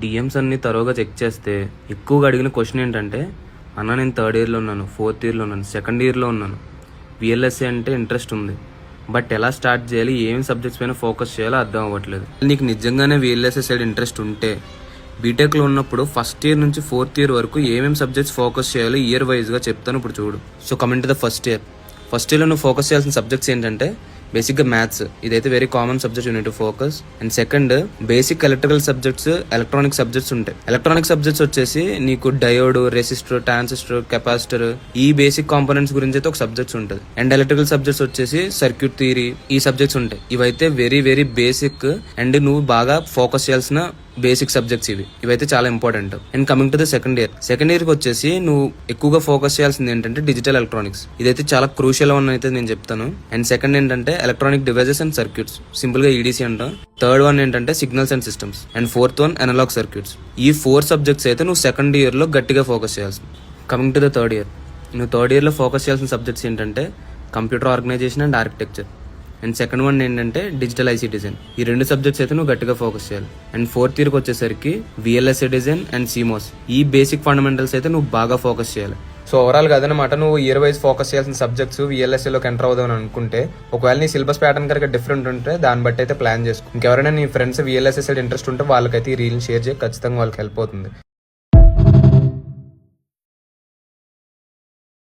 DMs అన్ని తరోగా check చేస్తే ఎక్కువగా అడిగిన క్వశ్చన్ ఏంటంటే, అన్న నేను థర్డ్ ఇయర్లో ఉన్నాను, ఫోర్త్ ఇయర్లో ఉన్నాను, సెకండ్ ఇయర్లో ఉన్నాను, విఎల్ఎస్ఏ అంటే ఇంట్రెస్ట్ ఉంది, బట్ ఎలా స్టార్ట్ చేయాలి, ఏం సబ్జెక్ట్స్ పైన ఫోకస్ చేయాలో అర్థం అవ్వట్లేదు. నీకు నిజంగానే విఎల్ఎస్ఏ సైడ్ ఇంట్రెస్ట్ ఉంటే బీటెక్లో ఉన్నప్పుడు ఫస్ట్ ఇయర్ నుంచి ఫోర్త్ ఇయర్ వరకు ఏమేమి సబ్జెక్ట్స్ ఫోకస్ చేయాలో ఇయర్ వైజ్గా చెప్తాను ఇప్పుడు చూడు. So coming to the first ఇయర్లో నువ్వు ఫోకస్ చేయాల్సిన సబ్జెక్ట్స్ ఏంటంటే బేసిక్గా మ్యాథ్స్, ఇదైతే very common subject unit focus. And second basic electrical subjects, electronic subjects ఉంటాయి. ఎలక్ట్రానిక్ సబ్జెక్ట్స్ వచ్చేసి నీకు డయోడ్, రెసిస్టర్, ట్రాన్సిస్టర్, కెపాసిటర్, ఈ బేసిక్ కాంపోనెంట్స్ గురించి అయితే ఒక సబ్జెక్ట్స్ ఉంటుంది. అండ్ ఎలక్ట్రికల్ సబ్జెక్ట్స్ వచ్చేసి సర్క్యూట్ థియరీ, ఈ సబ్జెక్ట్స్ ఉంటాయి. ఇవైతే వెరీ వెరీ బేసిక్ అండ్ నువ్వు బాగా ఫోకస్ చేయాల్సిన బేసిక్ సబ్జెక్ట్స్ ఇవైతే చాలా important. And coming to the second ఇయర్కి వచ్చేసి నువ్వు ఎక్కువగా ఫోకస్ చేయాల్సింది ఏంటంటే డిజిటల్ ఎలక్ట్రానిక్స్. ఇదైతే చాలా క్రూషియల్ వన్ అయితే నేను చెప్తాను. అండ్ సెకండ్ ఏంటంటే electronic devices and circuits, simple గా ఈడీసీ అంటాం. థర్డ్ వన్ ఏంటంటే signals and systems. And fourth one analog circuits. ఈ 4 సబ్జెక్ట్స్ అయితే నువ్వు సెకండ్ ఇయర్ లో గట్టిగా ఫోకస్ చేయాల్సింది. కమింగ్ టు ద నువ్వు థర్డ్ ఇయర్ లో ఫోకస్ చేయాల్సిన సబ్జెక్ట్స్ ఏంటంటే computer organisation and architecture. And second one ఏంటంటే డిజిటల్ ఐసీ డిజైన్. ఈ 2 సబ్జెక్ట్స్ అయితే నువ్వు గట్టిగా ఫోకస్ చేయాలి. అండ్ ఫోర్త్ ఇయర్కి వచ్చేసరికి విఎల్ఎస్ఏ డిజైన్ అండ్ సిమోస్, ఈ బేసిక్ ఫండమెంటల్స్ అయితే నువ్వు బాగా ఫోకస్ చేయాలి. సో ఓవరాల్ గా అదనమాట, నువ్వు ఇయర్ వైజ్ ఫోకస్ చేయాల్సిన సబ్జెక్ట్స్ విఎల్ఎస్ఏలోకి ఎంటర్ అవుదామని అనుకుంటే, ఒకవేళ నీ సిలబస్ ప్యాటర్న్ కనుక డిఫరెంట్ ఉంటే దాన్ని బట్టి అయితే ప్లాన్ చేసుకో. ఇంకెవరైనా నీ ఫ్రెండ్స్ విఎల్ఎస్ఏ సైడ్ ఇంట్రెస్ట్ ఉంటే వాళ్ళకైతే ఈ రీల్ని షేర్ చేయి, ఖచ్చితంగా వాళ్ళకి హెల్ప్ అవుతుంది.